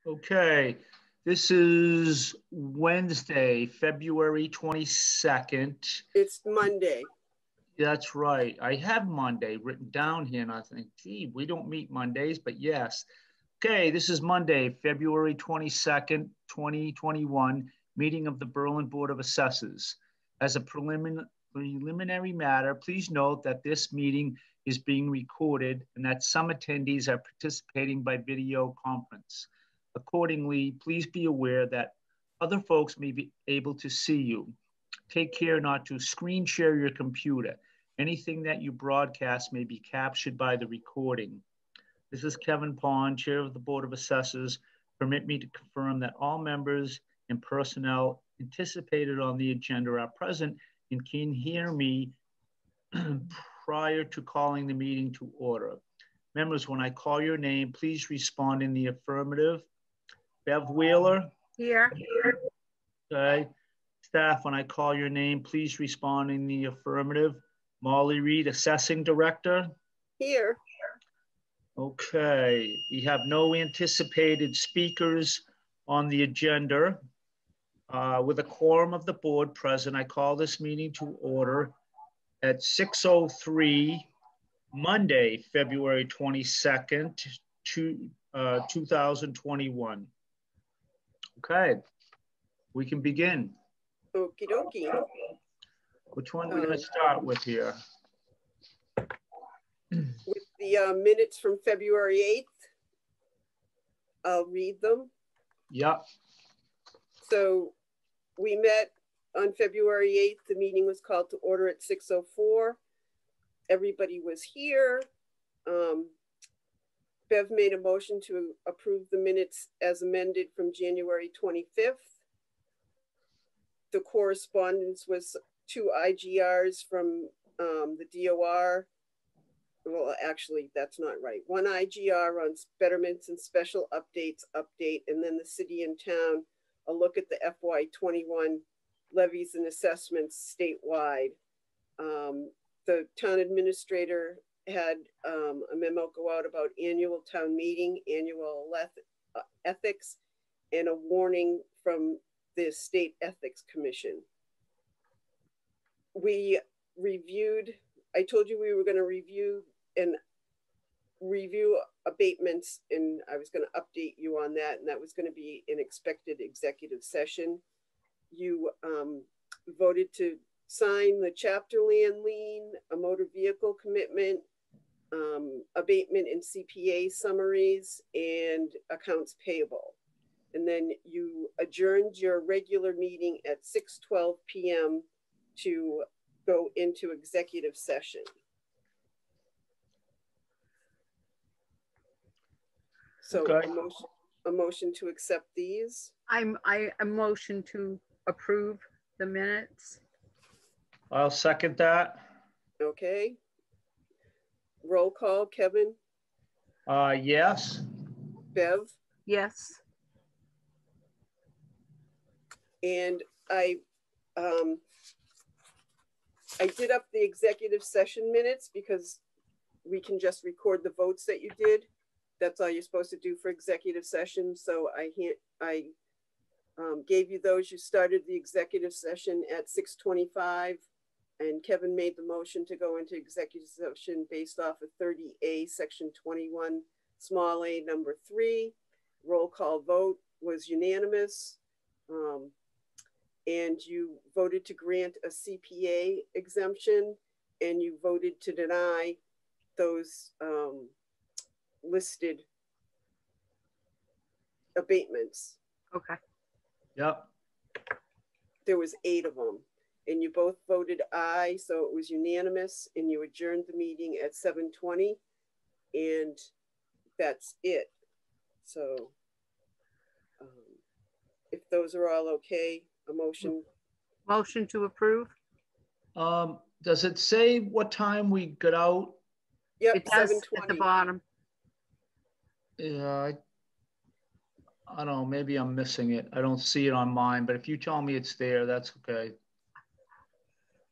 Okay, this is Wednesday, February 22nd. It's Monday. That's right. I have Monday written down here, and I think, gee, we don't meet Mondays, but yes. Okay, this is Monday, February 22nd, 2021, meeting of the Berlin Board of Assessors. As a preliminary matter, please note that this meeting is being recorded and that some attendees are participating by video conference. Accordingly, please be aware that other folks may be able to see you. Take care not to screen share your computer. Anything that you broadcast may be captured by the recording. This is Kevin Pond, Chair of the Board of Assessors. Permit me to confirm that all members and personnel anticipated on the agenda are present and can hear me prior to calling the meeting to order. Members, when I call your name, please respond in the affirmative. Bev Wheeler? Here. Okay. Staff, when I call your name, please respond in the affirmative. Molly Reed, Assessing Director? Here. Okay, we have no anticipated speakers on the agenda. With a quorum of the board present, I call this meeting to order at 6:03, Monday, February 22nd, 2021. Okay, we can begin. Okie dokie. Which one are we going to start with here? With the minutes from February 8th, I'll read them. Yep. So we met on February 8th. The meeting was called to order at 6:04. Everybody was here. Bev made a motion to approve the minutes as amended from January 25th. The correspondence was 2 IGRs from the DOR. Well, actually, that's not right. 1 IGR on betterments and special updates update, and then the city and town, a look at the FY21 levies and assessments statewide. The town administrator had a memo go out about annual town meeting, annual ethics, and a warning from the State Ethics Commission. We reviewed, I told you we were going to review abatements, and I was going to update you on that, and that was going to be an expected executive session. You voted to sign the chapter land lien, a motor vehicle commitment, abatement and CPA summaries, and accounts payable. And then you adjourned your regular meeting at 6:12 p.m. to go into executive session. So okay. a motion to accept these. I motion to approve the minutes. I'll second that. Okay. Roll call, Kevin. Yes. Bev. Yes. And I did up the executive session minutes because we can just record the votes that you did. That's all you're supposed to do for executive session. So I gave you those. You started the executive session at 6:25, and Kevin made the motion to go into executive session based off of 30A, section 21, small a, number 3. Roll call vote was unanimous. And you voted to grant a CPA exemption, and you voted to deny those listed abatements. Okay. Yep. There was 8 of them, and you both voted aye, so it was unanimous, and you adjourned the meeting at 7:20, and that's it. So if those are all okay, a motion. Motion to approve. Does it say what time we got out? Yep, It does 7:20. at the bottom. Yeah, I don't know, maybe I'm missing it. I don't see it on mine, but if you tell me it's there, that's okay.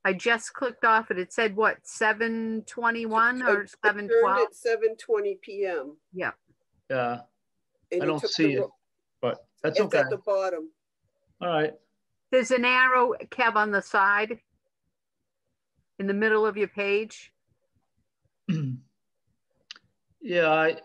I just clicked off it. It said what, 7:21 or 7:12? At 7:20 p.m. Yeah. Yeah, And I you don't took see the it. but that's It's okay. at the bottom. All right. There's an arrow, Kev, on the side in the middle of your page, Yeah,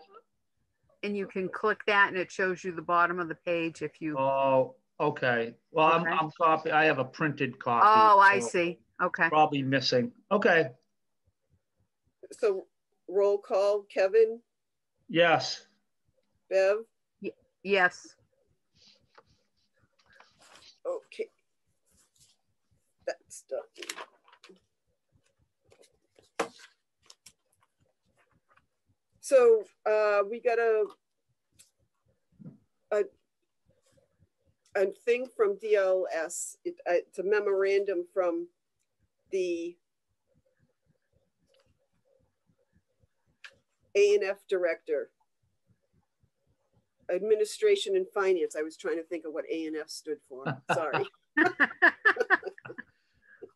and you can click that and it shows you the bottom of the page if you. oh, okay. Well, Okay. I'm copy. I have a printed copy. Oh, I so see. Okay. Probably missing. Okay. So roll call, Kevin, Yes. Bev. Yes. Okay. That's done. So we got a thing from DLS. It's a memorandum from the A&F director, administration and finance. I was trying to think of what A&F stood for. Sorry.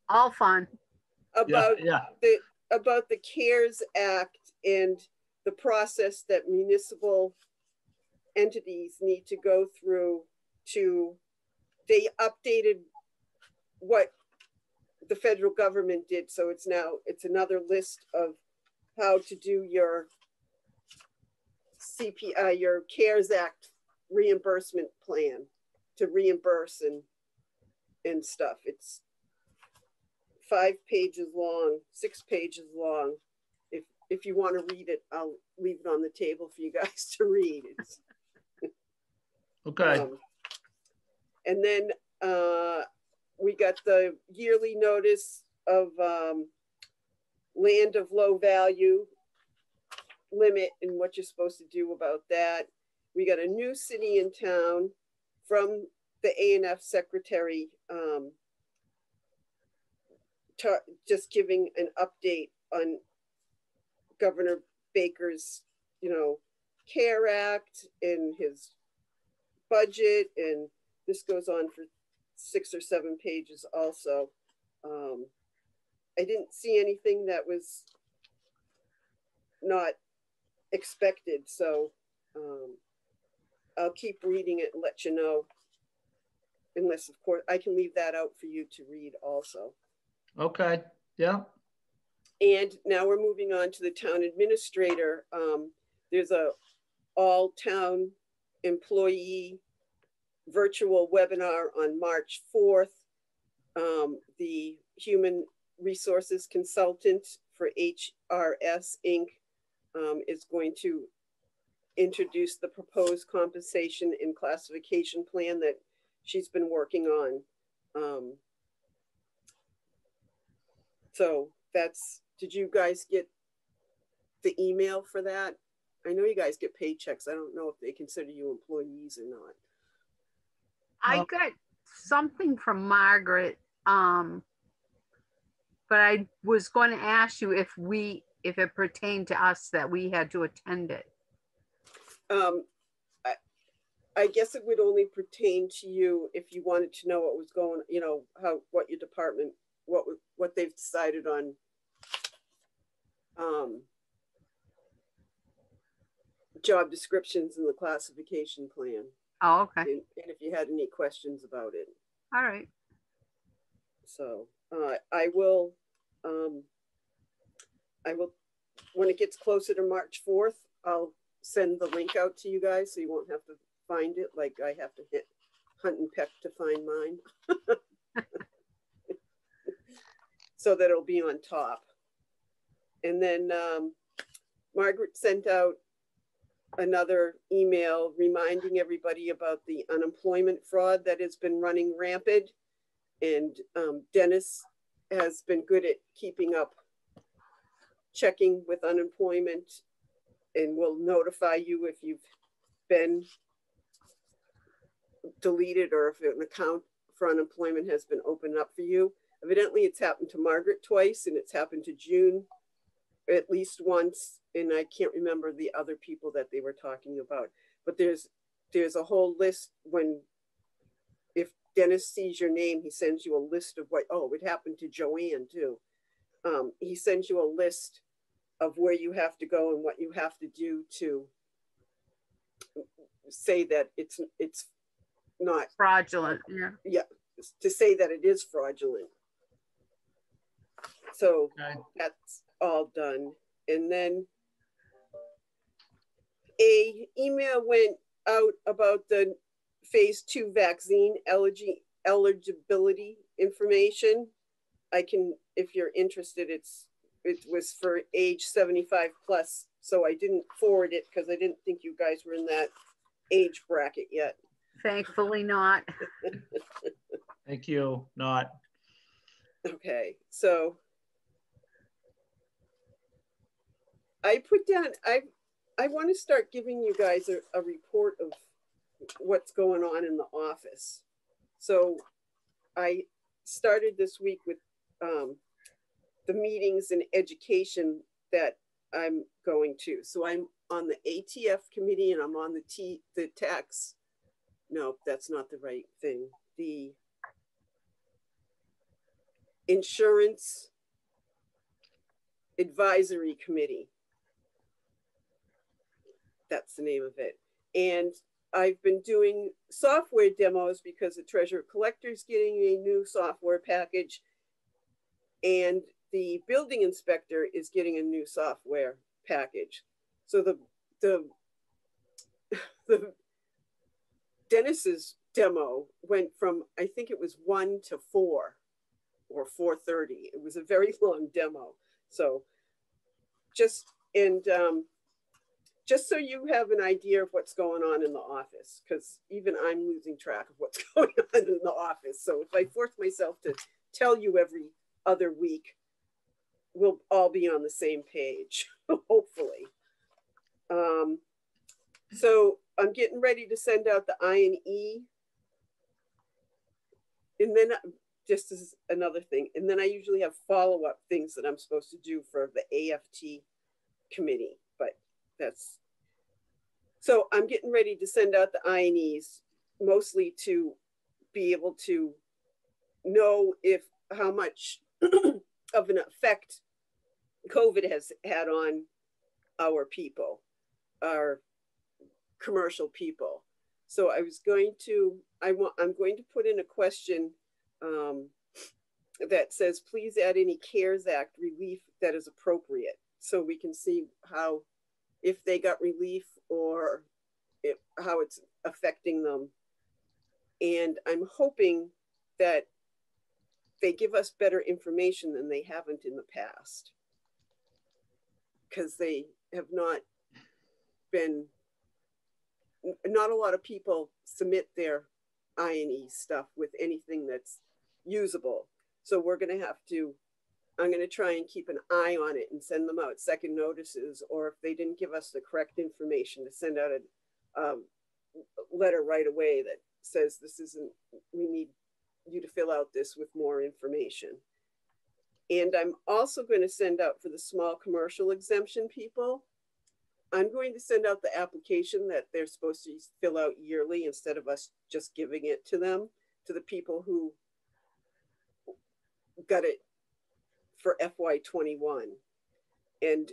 All fun. About yeah. about the CARES Act and the process that municipal entities need to go through to, they updated what the federal government did. So it's another list of how to do your CPI, your CARES Act reimbursement plan to reimburse and stuff. It's 5 pages long, 6 pages long. If you want to read it, I'll leave it on the table for you guys to read. It's, Okay. and then we got the yearly notice of land of low value limit and what you're supposed to do about that. We got a new city in town from the A&F secretary, just giving an update on Governor Baker's, CARE Act and his budget. And this goes on for 6 or 7 pages also. I didn't see anything that was not expected. So I'll keep reading it and let you know. Unless, of course, I can leave that out for you to read also. Okay. Yeah. And now we're moving on to the town administrator. There's a all town employee virtual webinar on March 4th. The human resources consultant for HRS Inc. Is going to introduce the proposed compensation and classification plan that she's been working on. So did you guys get the email for that? I know you guys get paychecks. I don't know if they consider you employees or not. I got something from Margaret, but I was going to ask you if it pertained to us that we had to attend it. I guess it would only pertain to you if you wanted to know what was going, what your department, what they've decided on job descriptions in the classification plan. Oh, okay. And if you had any questions about it. All right. So I will, when it gets closer to March 4th, I'll send the link out to you guys so you won't have to find it like I have to hit hunt and peck to find mine. So that it'll be on top. And then Margaret sent out another email reminding everybody about the unemployment fraud that has been running rampant. And Dennis has been good at keeping up, checking with unemployment, and will notify you if you've been deleted or if an account for unemployment has been opened up for you. Evidently, it's happened to Margaret twice, and it's happened to June at least once, and I can't remember the other people that they were talking about. But there's a whole list. If Dennis sees your name, he sends you a list of it happened to Joanne too. He sends you a list of where you have to go and what you have to do to say that it's not fraudulent. Yeah. Yeah, to say that it is fraudulent. So that's all done. And then a email went out about the phase 2 vaccine eligibility information. I can, if you're interested, it was for age 75 plus. So I didn't forward it because I didn't think you guys were in that age bracket yet. Thankfully not. Thank you, not. Okay, so I put down, I want to start giving you guys a report of what's going on in the office. So I started this week with the meetings and education that I'm going to. So I'm on the ATF committee and I'm on the tax. No, that's not the right thing. The insurance advisory committee. That's the name of it. And I've been doing software demos because the treasurer collector is getting a new software package and the building inspector is getting a new software package. So the Dennis's demo went from, I think it was 1 to 4 or 4:30. It was a very long demo. So just so you have an idea of what's going on in the office, because even I'm losing track of what's going on in the office. So if I force myself to tell you every other week, we'll all be on the same page, hopefully. So I'm getting ready to send out the I&E. And then just as another thing, and then I usually have follow-up things that I'm supposed to do for the AFT committee, but that's, so I'm getting ready to send out the I&Es mostly to be able to know how much of an effect COVID has had on our people, our commercial people. So I was going to, I'm going to put in a question that says, please add any CARES Act relief that is appropriate. So we can see how, if they got relief or how it's affecting them. And I'm hoping that they give us better information than they haven't in the past, because they have not been, not a lot of people submit their I&E stuff with anything that's usable. So we're going to have to, I'm going to try and keep an eye on it and send them out second notices, or if they didn't give us the correct information, to send out a letter right away that says this isn't, we need you to fill out this with more information. And I'm also going to send out for the small commercial exemption people, I'm going to send out the application that they're supposed to fill out yearly instead of us just giving it to them, to the people who got it for FY21, and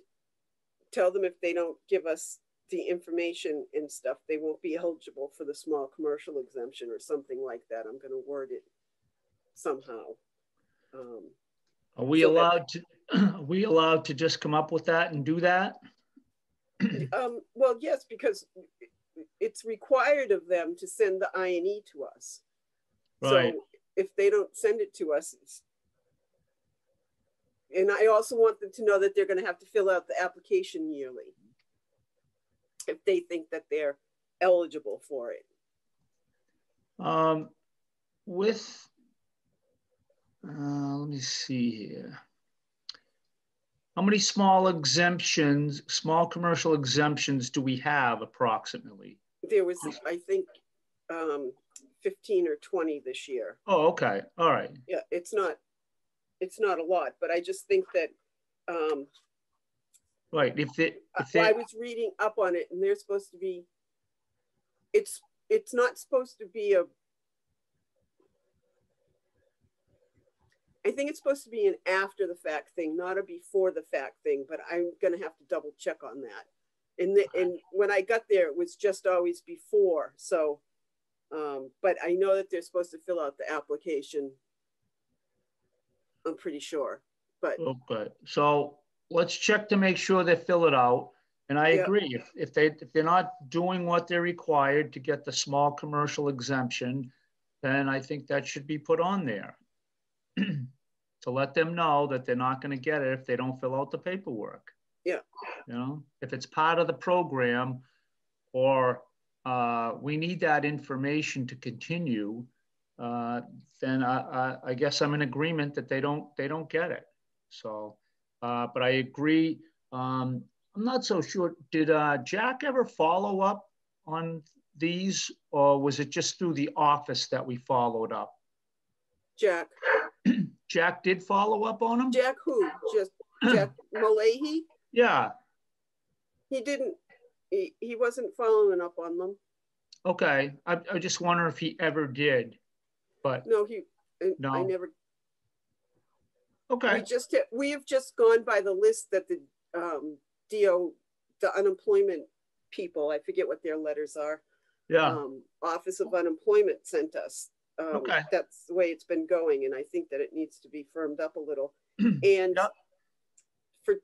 tell them if they don't give us the information and stuff, they won't be eligible for the small commercial exemption or something like that. I'm going to word it somehow. Are we allowed to? Are we allowed to just come up with that and do that? Well, yes, because it's required of them to send the I&E to us. Right. So if they don't send it to us, and I also want them to know that they're going to have to fill out the application yearly if they think that they're eligible for it. Let me see here. How many small exemptions, small commercial exemptions do we have approximately? There was, I think, 15 or 20 this year. Oh, okay. All right. Yeah, it's not a lot, but I just think that right. I was reading up on it, and they're supposed to be, it's not supposed to be I think it's supposed to be an after the fact thing, not a before the fact thing, but I'm going to have to double check on that. And when I got there, it was just always before. So But I know that they're supposed to fill out the application. I'm pretty sure, but. Okay, so let's check to make sure they fill it out. And I agree, if they're not doing what they're required to get the small commercial exemption, then I think that should be put on there. To let them know that they're not going to get it if they don't fill out the paperwork. Yeah. You know, if it's part of the program, or we need that information to continue, then I guess I'm in agreement that they don't get it. So, but I agree. I'm not so sure. Did Jack ever follow up on these, or was it just through the office that we followed up? Jack. Jack did follow up on him? Jack who? Just Jack Malahy? Yeah. He didn't, he wasn't following up on them. Okay. I just wonder if he ever did, but. No, no. I never. Okay. We have just gone by the list that the the unemployment people, I forget what their letters are. Yeah. Office of Unemployment sent us. Okay. That's the way it's been going. And I think that it needs to be firmed up a little. And for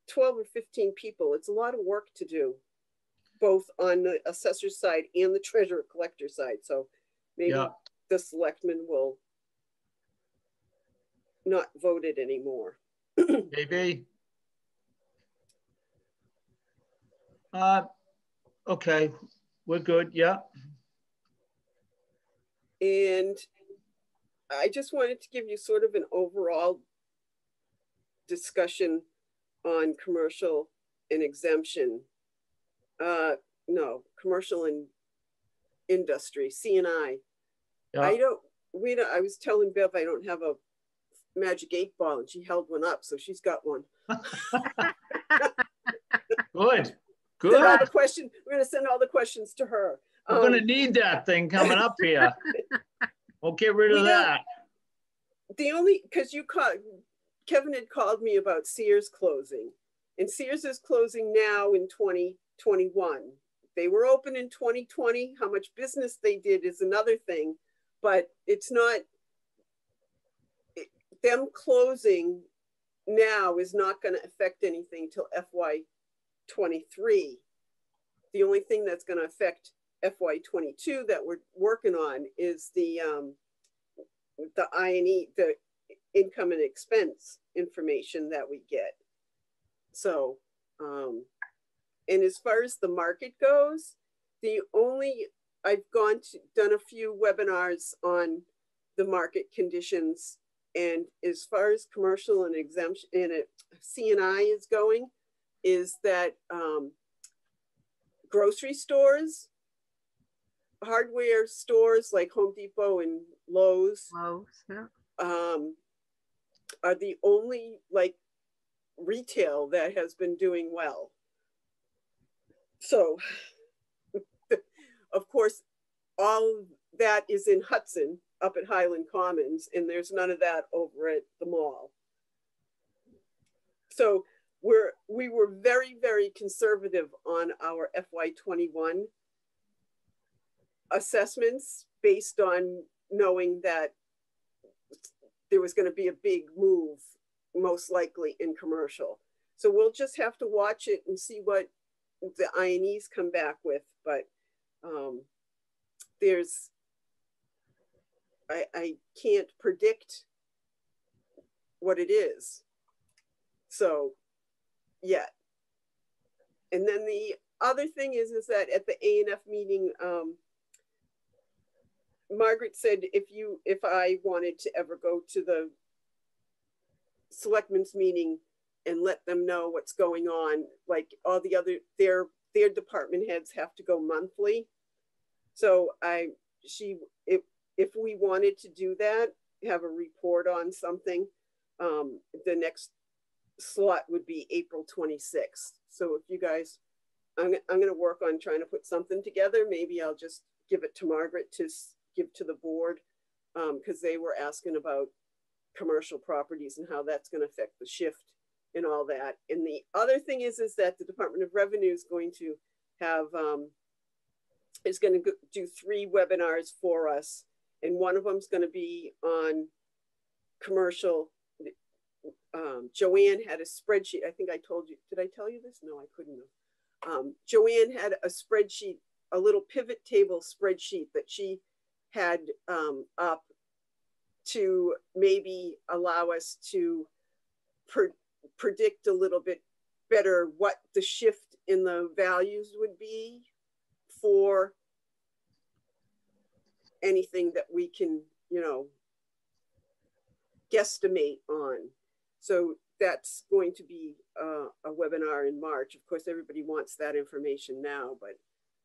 12 or 15 people, it's a lot of work to do, both on the assessor side and the treasurer collector side. So maybe the selectmen will not vote it anymore. Maybe. Okay, we're good. Yeah. And I just wanted to give you sort of an overall discussion on commercial and exemption. No, commercial and industry, C&I. Yeah. I was telling Bev I don't have a magic 8-ball, and she held one up, so she's got one. Good. We're going to send all the questions to her. We're going to need that thing coming up here. We'll get rid of that. Because Kevin had called me about Sears closing, and Sears is closing now in 2021. They were open in 2020. How much business they did is another thing, but it's not, them closing now is not going to affect anything till FY23. The only thing that's going to affect FY22 that we're working on is the I&E, the income and expense information that we get. So, and as far as the market goes, I've done a few webinars on the market conditions, and as far as commercial and exemption and C&I is going, is that grocery stores, hardware stores like Home Depot and Lowe's, are the only retail that has been doing well. So, of course, all that is in Hudson up at Highland Commons, and there's none of that over at the mall. So we were very, very conservative on our FY21 assessments based on knowing that there was going to be a big move, most likely in commercial. So we'll just have to watch it and see what the I&Es come back with. But I can't predict what it is. So yet. And then the other thing is that at the A&F meeting, Margaret said if I wanted to ever go to the selectmen's meeting and let them know what's going on, like all the other, their department heads have to go monthly. So if we wanted to do that, have a report on something, the next slot would be April 26th. So if you guys, I'm going to work on trying to put something together. Maybe I'll just give it to Margaret to give to the board, because they were asking about commercial properties and how that's going to affect the shift and all that. And the other thing is that the Department of Revenue is going to have is going to do 3 webinars for us. And one of them is going to be on commercial. Joanne had a spreadsheet. I think I told you. Did I tell you this? No, I couldn't have. Joanne had a spreadsheet, a little pivot table spreadsheet that she had up to maybe allow us to predict a little bit better what the shift in the values would be for anything that we can, you know, guesstimate on. So that's going to be a webinar in March. Of course, everybody wants that information now, but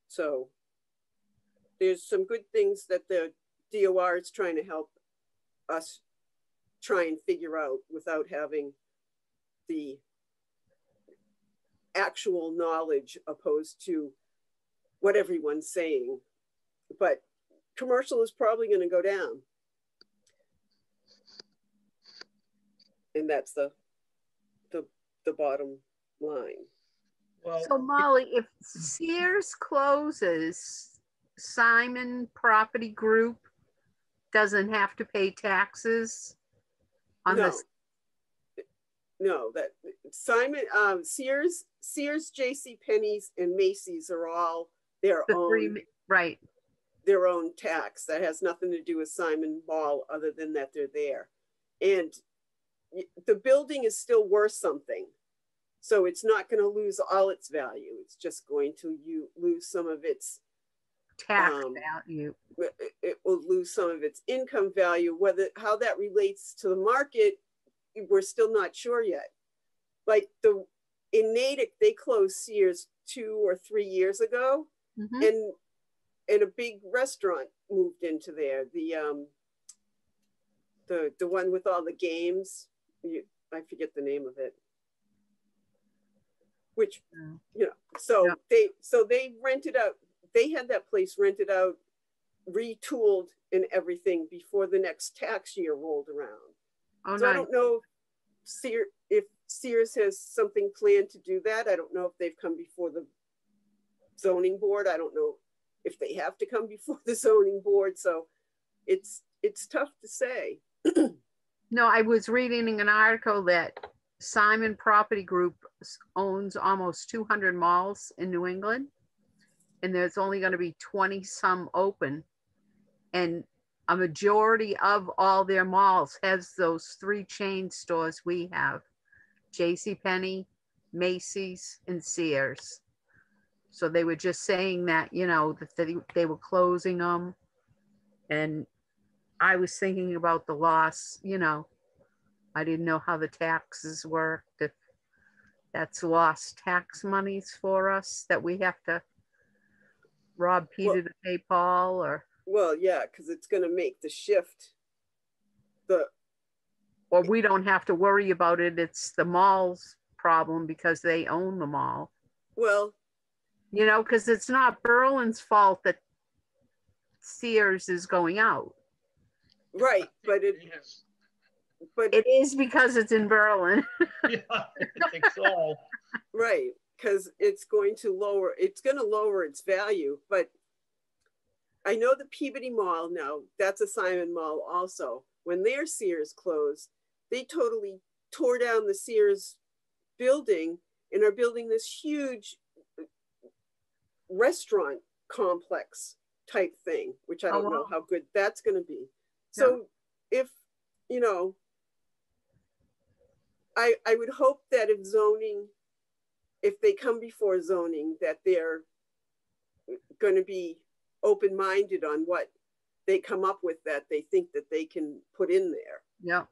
so there's some good things that the DOR is trying to help us try and figure out without having the actual knowledge opposed to what everyone's saying. But commercial is probably going to go down. And that's the bottom line. Well, So Molly, if Sears closes, Simon Property Group doesn't have to pay taxes on this? No, that Simon, Sears, J.C. Penney's, and Macy's are all their own, right? Their own tax. That has nothing to do with Simon Mall, other than that they're there, and the building is still worth something, so it's not going to lose all its value. It's just going to lose some of its tax value. It will lose some of its income value. How that relates to the market, we're still not sure yet. Like in Natick, they closed Sears 2 or 3 years ago, and a big restaurant moved into there. The one with all the games, I forget the name of it. Which, you know, so they rented out. They had that place rented out, retooled, and everything before the next tax year rolled around. Oh, so nice. I don't know if Sears has something planned to do that. I don't know if they've come before the zoning board. I don't know if they have to come before the zoning board. So it's tough to say. No, I was reading an article that Simon Property Group owns almost 200 malls in New England, and there's only going to be 20 some open, and a majority of all their malls has those 3 chain stores we have: JCPenney, Macy's, and Sears. So they were just saying that, you know, that they were closing them, and I was thinking about the loss, you know. I didn't know how the taxes worked, if that's lost tax monies for us that we have to rob Peter to pay Paul, or? Well, yeah, because it's going to make the shift. Or we don't have to worry about it. It's the mall's problem because they own the mall. Well, you know, because it's not Berlin's fault that Sears is going out. Right, but it is because it's in Berlin. Yeah, I think so. Right, because it's going to lower its value. But I know the Peabody Mall now, that's a Simon Mall also. When their Sears closed, they totally tore down the Sears building and are building this huge restaurant complex type thing, which I don't know how good that's going to be. So if, you know, I would hope that if they come before zoning, that they're going to be open-minded on what they come up with that they think that they can put in there. Yeah.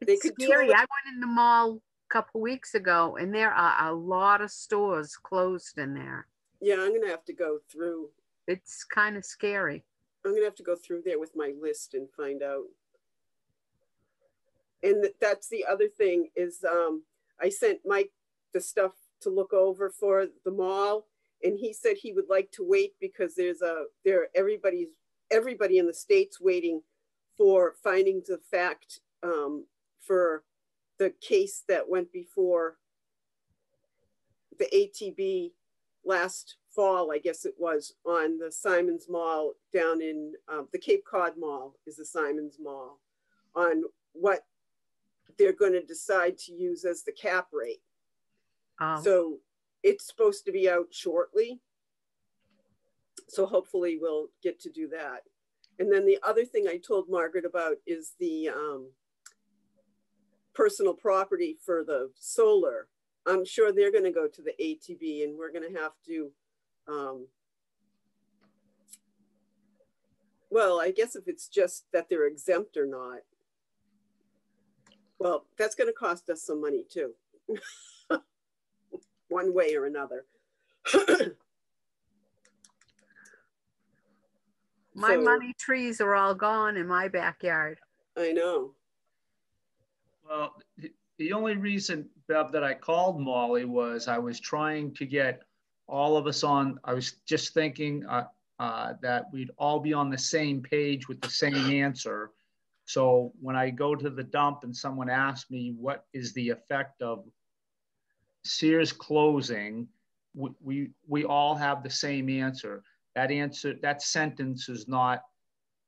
It's scary. I went in the mall a couple weeks ago, and there are a lot of stores closed in there. Yeah, I'm going to have to go through. It's kind of scary. I'm going to have to go through there with my list and find out. And that's the other thing is I sent Mike the stuff to look over for the mall, and he said he would like to wait because everybody in the state's waiting for findings of fact for the case that went before the ATB last fall, I guess it was, on the Simons Mall down in the Cape Cod Mall is the Simons Mall, on what they're going to decide to use as the cap rate. So it's supposed to be out shortly. So hopefully we'll get to do that. And then the other thing I told Margaret about is the personal property for the solar. I'm sure they're going to go to the ATB, and we're going to have to, well, I guess if it's just that they're exempt or not, well, that's going to cost us some money too, one way or another. My money trees are all gone in my backyard. I know. Well, the only reason, Bev, that I called Molly was I was trying to get all of us on, I was just thinking that we'd all be on the same page with the same answer. So when I go to the dump and someone asks me what is the effect of Sears closing, we all have the same answer. That sentence is not,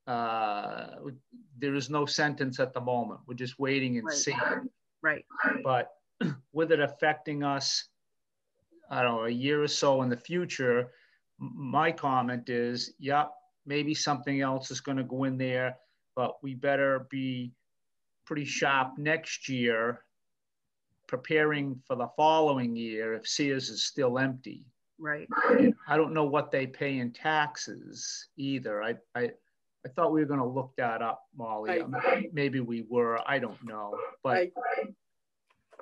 there is no sentence at the moment. We're just waiting and seeing. Right. But with it affecting us, I don't know, a year or so in the future, my comment is, yep, maybe something else is going to go in there, but we better be pretty sharp next year, preparing for the following year if Sears is still empty. Right. And I don't know what they pay in taxes either. I thought we were going to look that up, Molly. Maybe we were. I don't know. But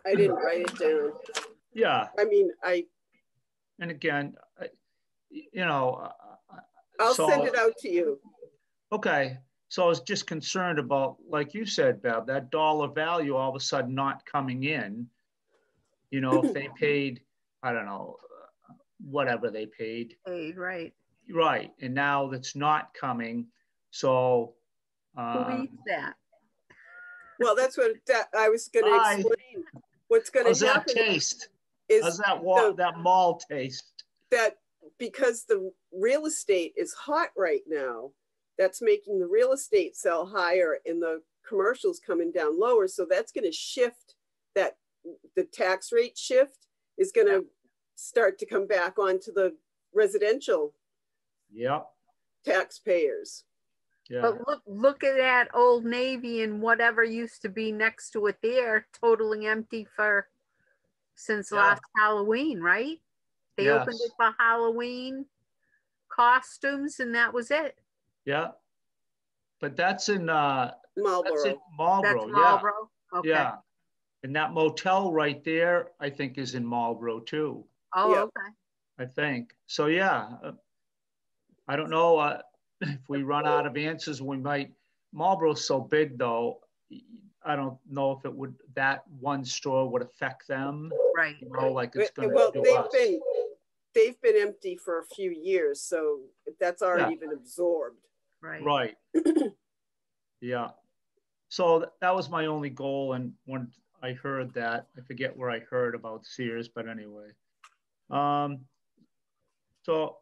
I didn't write it down. Yeah. I mean, And again, you know. I'll send it out to you. Okay. So I was just concerned about, like you said, Bev, that dollar value all of a sudden not coming in. You know, if they paid, I don't know, whatever they paid. Right. Right. And now that's not coming. So. Who eats that? Well, that's what I was going to explain. What's going to happen? How's that taste? How's that mall taste? That because the real estate is hot right now, that's making the real estate sell higher and the commercials coming down lower. So that's going to shift that the tax rate shift is going to start to come back onto the residential taxpayers. Yeah. But look at that Old Navy and whatever used to be next to it there, totally empty since last Halloween, right? They opened it for Halloween costumes and that was it. Yeah. But that's in Marlboro. That's in Marlboro. That's Marlboro? Okay. Yeah. And that motel right there, I think, is in Marlboro too. Oh, okay. I think. So, yeah. I don't know if we run out of answers, we might. Marlboro's so big, though. I don't know if it would, that one store would affect them. Right. You know, like it's going to do us. They've been empty for a few years, so that's already been absorbed. Right. Right. Yeah. So that was my only goal. And when I heard that, I forget where I heard about Sears, but anyway. So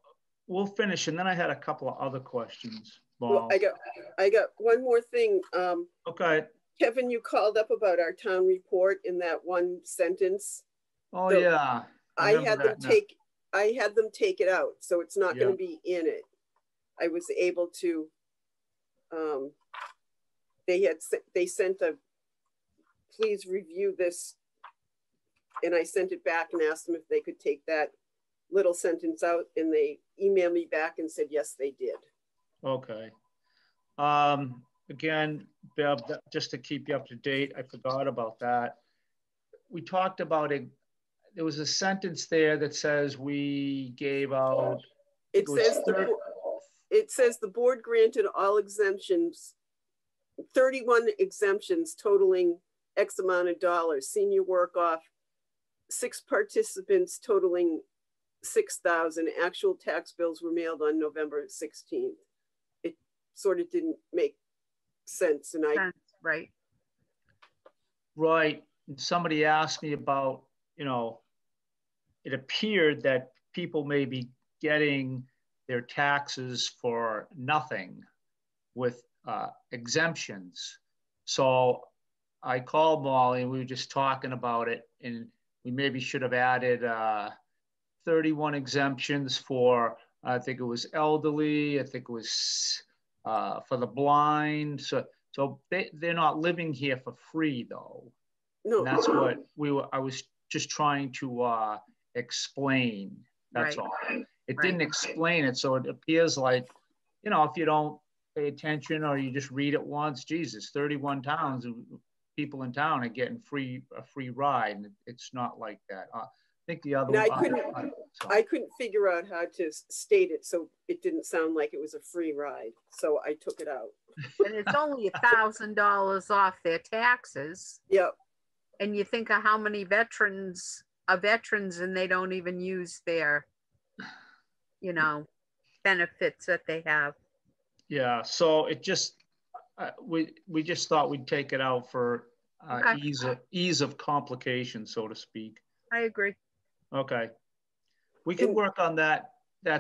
we'll finish. And then I had a couple of other questions. Well, I got one more thing. Okay. Kevin, you called up about our town report in that one sentence. Oh, so yeah. I had them take it out, so it's not going to be in it. I was able to. They sent a please review this, and I sent it back and asked them if they could take that little sentence out, and they emailed me back and said yes, they did. Okay. Again, Bev, just to keep you up to date, I forgot about that. We talked about it. There was a sentence there that says we gave out. It says the board granted all exemptions, 31 exemptions totaling X amount of dollars. Senior work off, 6 participants totaling 6,000. Actual tax bills were mailed on November 16th. It sort of didn't make sense, and right. And somebody asked me about, you know, it appeared that people may be getting their taxes for nothing with exemptions. So I called Molly and we were just talking about it, and we maybe should have added 31 exemptions for, I think it was elderly, I think it was for the blind. So they're not living here for free though. No. And that's what I was just trying to explain. That's Right. all. It Right. didn't explain it. So it appears like, you know, if you don't pay attention or you just read it once, Jesus, 31 towns, people in town are getting a free ride. And it's not like that. I think the other one. I couldn't figure out how to state it so it didn't sound like it was a free ride. So I took it out. And it's only $1,000 off their taxes. Yep. And you think of how many veterans are veterans and they don't even use their, you know, benefits that they have. Yeah. So it just, we just thought we'd take it out for Okay. ease of complication, so to speak. I agree. Okay. We can work on that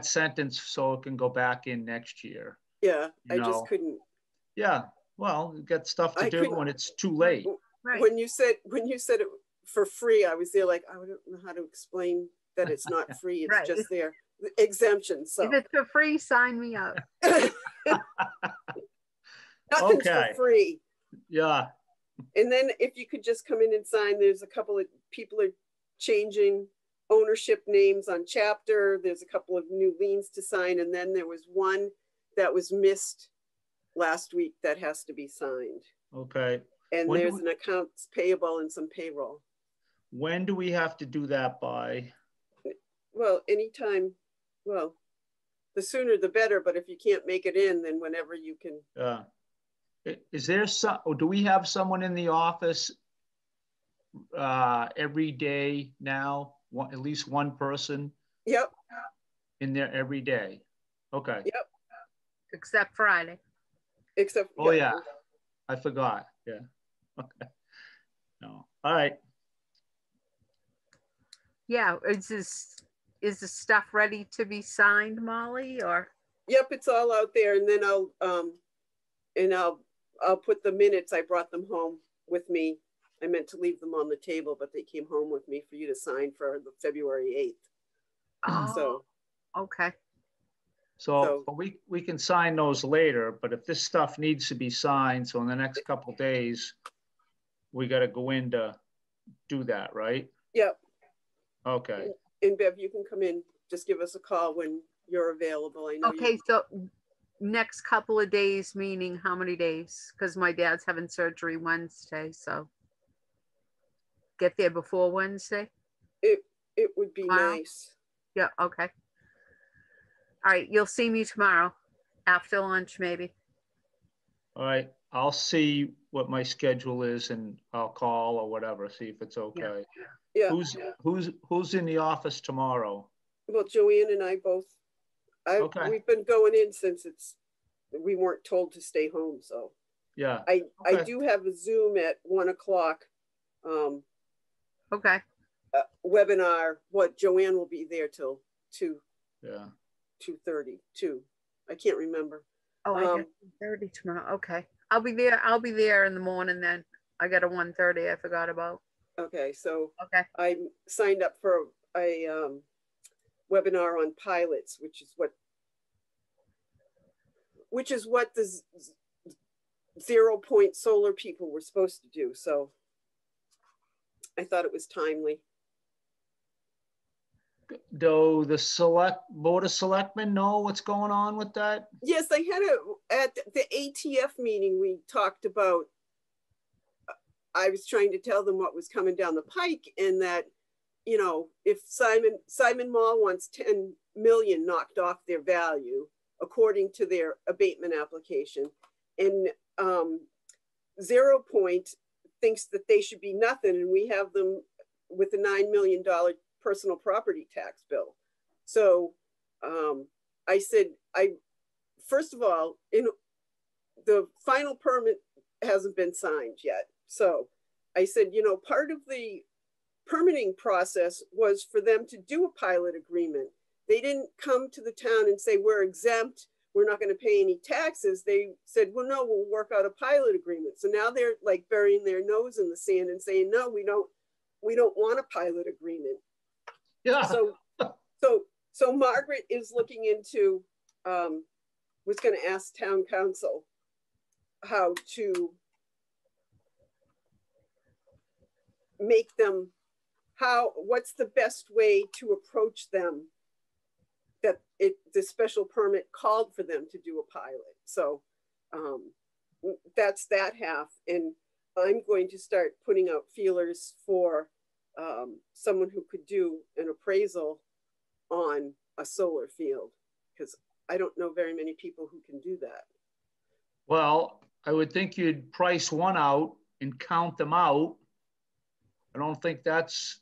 sentence so it can go back in next year. Yeah, I just couldn't. Yeah, well, you got stuff to do when it's too late. Right. When you said it for free, I was there like, I don't know how to explain that it's not free. It's just their exemption. So if it's for free, sign me up. Nothing's for free. Yeah. And then if you could just come in and sign, there's a couple of people are changing ownership names on chapter. There's a couple of new liens to sign. And then there was one that was missed last week that has to be signed. Okay. And there's an accounts payable and some payroll. When do we have to do that by? Well, anytime. Well, the sooner the better, but if you can't make it in, then whenever you can. Is there or do we have someone in the office every day now? At least one person? Yep. In there every day. Okay. Yep. Except Friday. Except. Oh yeah. I forgot. Yeah. Okay. No. All right. Yeah. Is the stuff ready to be signed, Molly, or? Yep, it's all out there, and then I'll put the minutes. I brought them home with me. I meant to leave them on the table, but they came home with me for you to sign for the February 8th. Oh, so okay. So we can sign those later, but if this stuff needs to be signed, so in the next couple of days, we got to go in to do that, right? Yep. Okay. And Bev, you can come in. Just give us a call when you're available. I know. Okay, so next couple of days, meaning how many days? Because my dad's having surgery Wednesday, so get there before Wednesday. It would be nice. Yeah. Okay. All right. You'll see me tomorrow after lunch, maybe. All right. I'll see what my schedule is and I'll call or whatever, see if it's okay. Yeah. Who's in the office tomorrow? Well, Joanne and I both. Okay. We've been going in since we weren't told to stay home. So yeah. I do have a Zoom at 1 o'clock. Okay. Webinar. What Joanne will be there till 2. Yeah. 2:30. 2. I can't remember. Oh, I get 1:30 tomorrow. Okay. I'll be there in the morning then. I got a 1:30 I forgot about. Okay. So okay. I signed up for a webinar on pilots, which is what the 0 point solar people were supposed to do. So I thought it was timely. Do the Board of Selectmen know what's going on with that? Yes, I had at the ATF meeting, we talked about, I was trying to tell them what was coming down the pike, and that, you know, if Simon Mall wants 10 million knocked off their value, according to their abatement application, and 0 Point thinks that they should be nothing, and we have them with a $9 million personal property tax bill. So I said, first of all, the final permit hasn't been signed yet. So I said, part of the permitting process was for them to do a pilot agreement. they didn't come to the town and say, we're exempt, we're not going to pay any taxes. They said, well, no, we'll work out a pilot agreement. So now they're like burying their nose in the sand and saying, no, we don't want a pilot agreement. Yeah. So Margaret is looking into, was going to ask town council how to make them, what's the best way to approach them that the special permit called for them to do a pilot. So that's that half. And I'm going to start putting out feelers for someone who could do an appraisal on a solar field, because I don't know very many people who can do that. Well, I would think you'd price one out and count them out. I don't think that's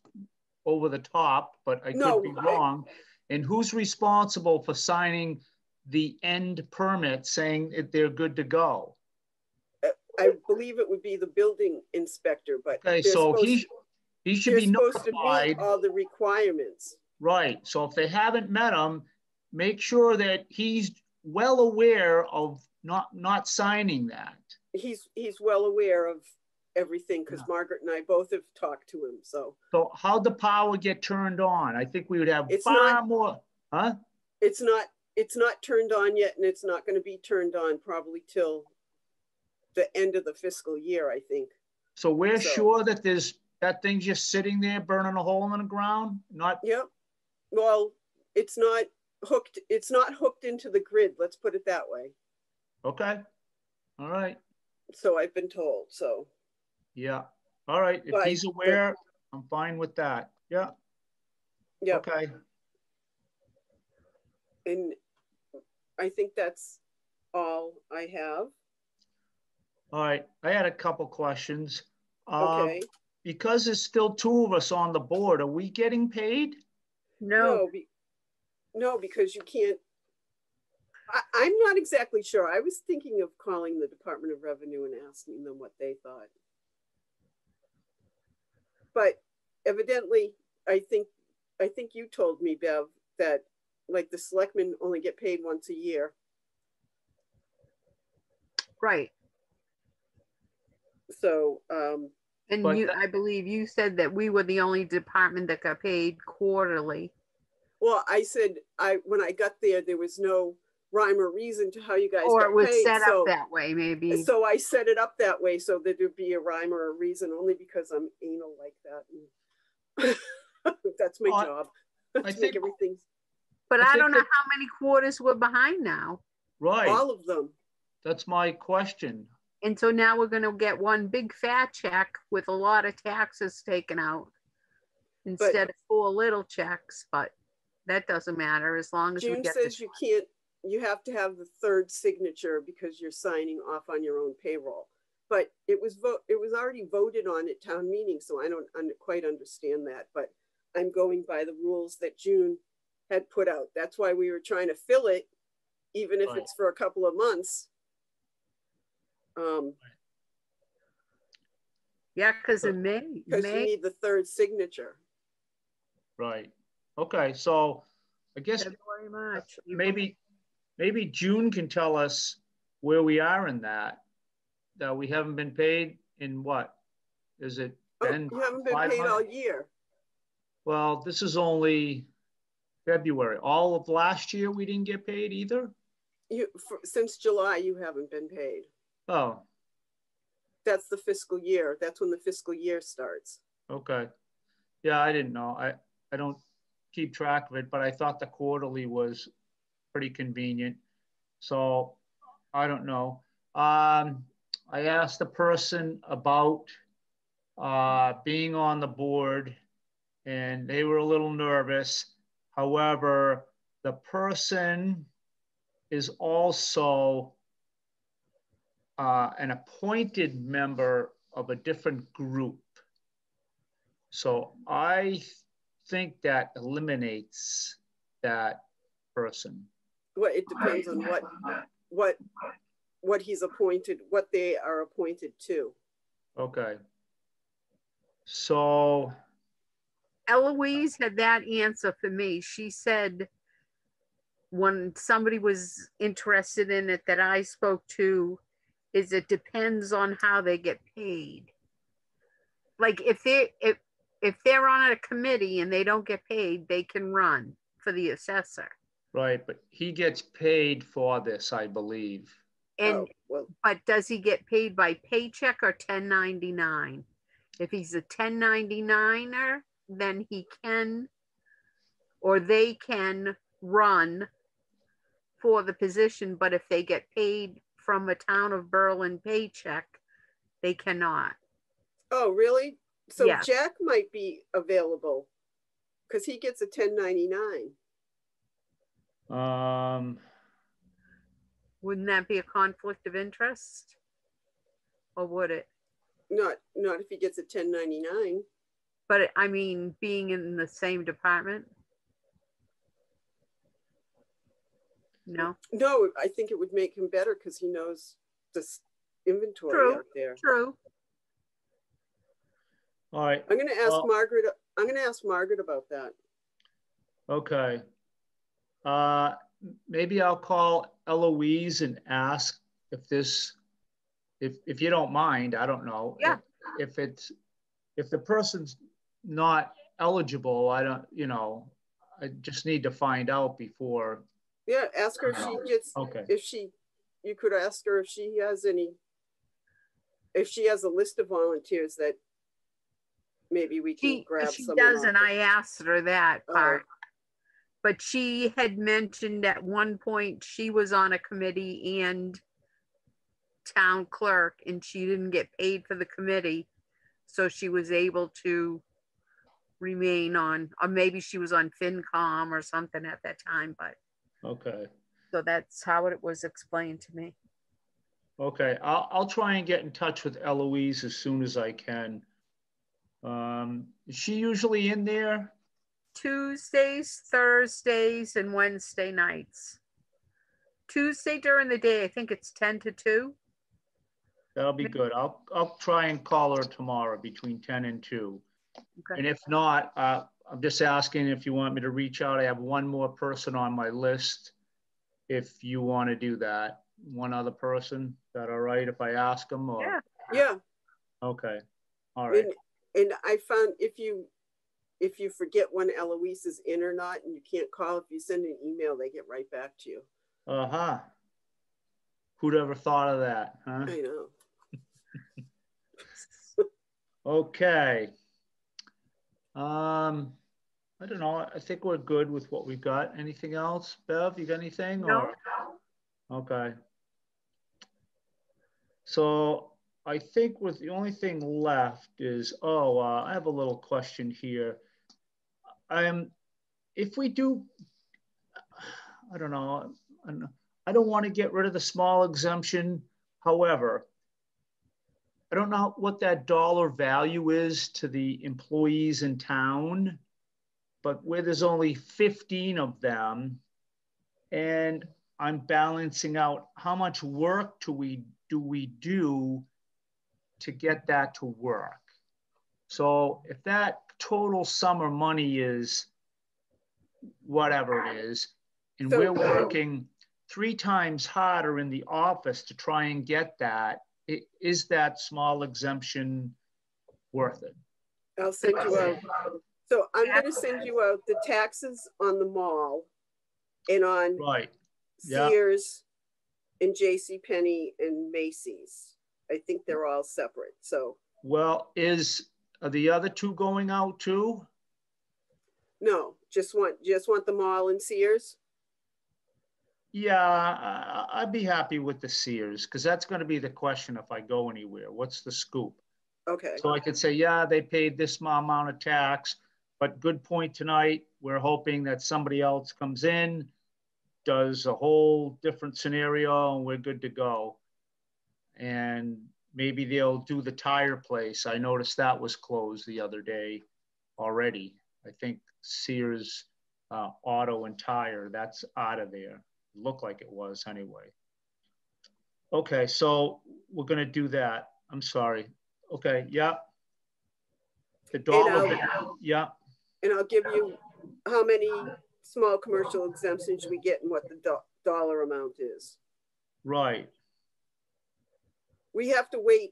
over the top, but I could be wrong. And who's responsible for signing the end permit saying that they're good to go? I believe it would be the building inspector, but okay, so he should be notified. To meet all the requirements. Right. So if they haven't met him, make sure that he's well aware of not signing that. He's well aware of everything, because Margaret and I both have talked to him. So how'd the power get turned on? I think we would have more. Huh? It's not turned on yet, and it's not going to be turned on probably till the end of the fiscal year, I think. So we're sure that that thing's just sitting there burning a hole in the ground? Yep. Well, it's not hooked into the grid, let's put it that way. Okay. All right. So I've been told. So yeah. All right. If he's aware, I'm fine with that. Yeah. Yeah. Okay. And I think that's all I have. All right. I had a couple questions. Okay. Because there's still two of us on the board, are we getting paid? No. No, because you can't. I'm not exactly sure. I was thinking of calling the Department of Revenue and asking them what they thought. But evidently, I think you told me, Bev, that like the selectmen only get paid once a year. Right. So, and I believe you said that we were the only department that got paid quarterly. Well, I said when I got there was no rhyme or reason to how you guys or got it was paid. set up that way, maybe. So I set it up that way so that there'd be a rhyme or a reason, only because I'm anal like that. And that's my job. Make everything. But I don't know how many quarters we're behind now. Right. All of them. That's my question. And so now we're going to get one big fat check with a lot of taxes taken out instead of 4 little checks. But that doesn't matter as long as June we get says you can't. You have to have the third signature because you're signing off on your own payroll. But it was already voted on at town meeting, so I don't quite understand that. But I'm going by the rules that June had put out. That's why we were trying to fill it, even if it's for a couple of months. Yeah, because in May. Because you need the third signature. Right. Okay. So I guess February, March. Maybe June can tell us where we are in that we haven't been paid in what? Is it been? You haven't been paid all year. Well, this is only February. All of last year we didn't get paid either? Since July, you haven't been paid. Oh. That's the fiscal year. That's when the fiscal year starts. Okay. Yeah, I didn't know. I don't keep track of it, but I thought the quarterly was pretty convenient. So I don't know. I asked the person about being on the board and they were a little nervous. However, the person is also an appointed member of a different group. So I think that eliminates that person. Well, it depends on what he's appointed, what they are appointed to. Okay. So Eloise had that answer for me. She said when somebody was interested in it that I spoke to, is it depends on how they get paid. Like if they're on a committee and they don't get paid, they can run for the assessor. Right, but he gets paid for this, I believe. And but does he get paid by paycheck or 1099? If he's a 1099er, then he can, or they can run for the position, but if they get paid from a town of Berlin paycheck, they cannot. Oh, really? So yes. Jack might be available because he gets a 1099. Wouldn't that be a conflict of interest? Or would it? Not if he gets a 1099. But I mean, being in the same department? No? No, I think it would make him better because he knows this inventory out there. True. All right. I'm going to ask Margaret. I'm going to ask Margaret about that. Okay. Maybe I'll call Eloise and ask if this, if you don't mind, I don't know. Yeah. If the person's not eligible, I don't, I just need to find out before. Yeah, ask her if she gets, okay. You could ask her if she has a list of volunteers that maybe we can grab she someone. She doesn't, I asked her that part. But she had mentioned at one point she was on a committee and town clerk and she didn't get paid for the committee. So she was able to remain on, or maybe she was on FinCom or something at that time, but. Okay. So that's how it was explained to me. Okay, I'll try and get in touch with Eloise as soon as I can. Is she usually in there? Tuesdays, Thursdays, and Wednesday nights. Tuesday during the day, I think it's 10 to 2. That'll be good. I'll try and call her tomorrow between 10 and 2. Okay. And if not, I'm just asking if you want me to reach out. I have one more person on my list. If you want to do that, one other person, is that all right if I ask them? Or? Yeah. Okay. All right. And I found if you forget when Eloise is in or not, and you can't call, if you send an email, they get right back to you. Uh-huh. Who'd ever thought of that, huh? I know. Okay. I don't know. I think we're good with what we've got. Anything else, Bev? You got anything? No. Or? Okay. So I think with the only thing left is, I have a little question here. If we do, I don't know. I don't want to get rid of the small exemption. However, I don't know what that dollar value is to the employees in town, but where there's only 15 of them, and I'm balancing out how much work do we do to get that to work. So if that total summer money is whatever it is, and we're working 3 times harder in the office to try and get that, is that small exemption worth it? I'll send you out. So I'm going to send you out the taxes on the mall and on Sears and JCPenney and Macy's. I think they're all separate. So. Well, are the other 2 going out too? No, just want the mall and Sears. Yeah, I'd be happy with the Sears because that's going to be the question if I go anywhere. What's the scoop? Okay. So I could say, yeah, they paid this amount of tax, but good point tonight. We're hoping that somebody else comes in, does a whole different scenario, and we're good to go. And maybe they'll do the tire place. I noticed that was closed the other day already. I think Sears Auto and Tire, that's out of there. Looked like it was anyway. Okay, so we're going to do that. I'm sorry. Okay, yeah. The dollar, yeah. And I'll give you how many small commercial exemptions we get and what the dollar amount is. Right. We have to wait.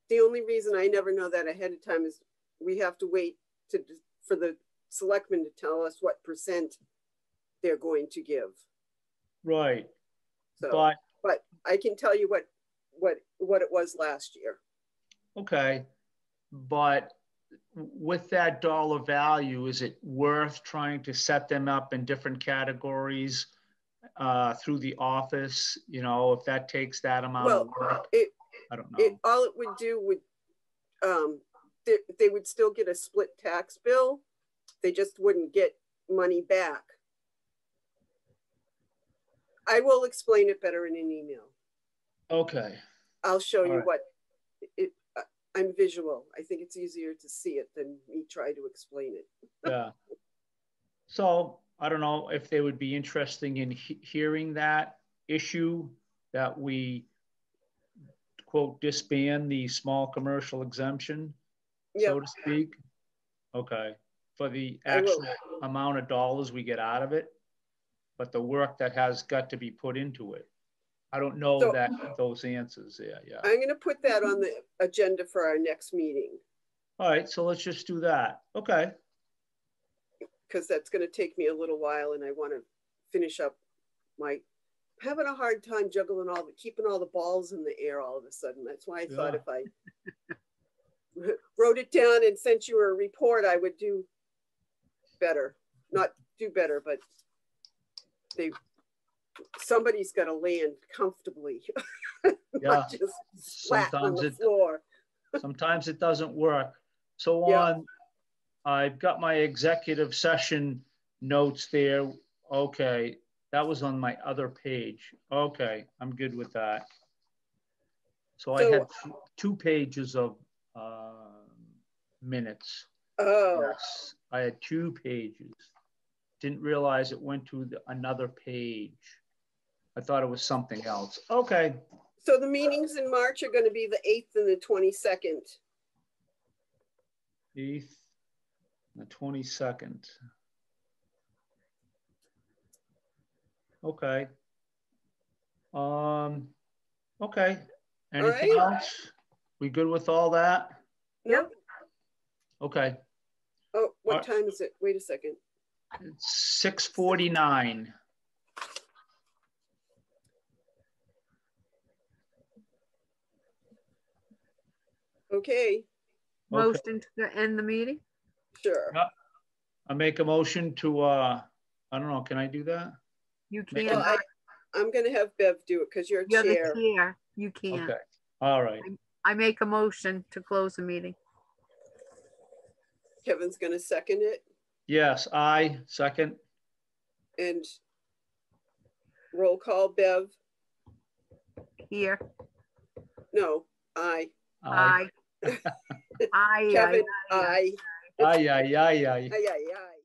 The only reason I never know that ahead of time is we have to wait for the selectmen to tell us what % they're going to give. Right. So, But I can tell you what it was last year. okay. But with that dollar value, is it worth trying to set them up in different categories through the office? You know, if that takes that amount of work, I don't know. All it would do would, they would still get a split tax bill. They just wouldn't get money back. I will explain it better in an email. Okay. I'll show you right. what it. I'm visual. I think it's easier to see it than me try to explain it. Yeah. So I don't know if they would be interested in hearing that issue, that we quote disband the small commercial exemption, so to speak. Okay. For the actual amount of dollars we get out of it, but the work that has got to be put into it. I don't know that those answers there. Yeah. I'm going to put that on the agenda for our next meeting. All right. So let's just do that. Okay. Because that's going to take me a little while and I want to finish up having a hard time juggling keeping all the balls in the air all of a sudden. That's why I thought if I wrote it down and sent you a report, I would do better. Not do better, but somebody's got to land comfortably. Not just flat on the floor. Sometimes it doesn't work. So I've got my executive session notes there. Okay. That was on my other page. Okay. I'm good with that. So I had 2 pages of minutes. Oh. Yes. I had 2 pages. Didn't realize it went to another page. I thought it was something else. Okay. So the meetings in March are going to be the 8th and the 22nd. 8th and the 22nd. Okay. Okay. Anything else? We good with all that? Yep. Okay. Oh, what time is it? Wait a second. It's 6:49. Okay. Motion to end the meeting? Sure. I make a motion to, I don't know, can I do that? You can't. Well, I'm going to have Bev do it because you're You're chair. the chair. You can't. Okay. All right. I make a motion to close the meeting. Kevin's going to second it. Yes, I second. And roll call, Bev. Here. No, I. Aye. Aye. Kevin, aye. I. Aye, aye, aye, aye. Aye, aye, aye.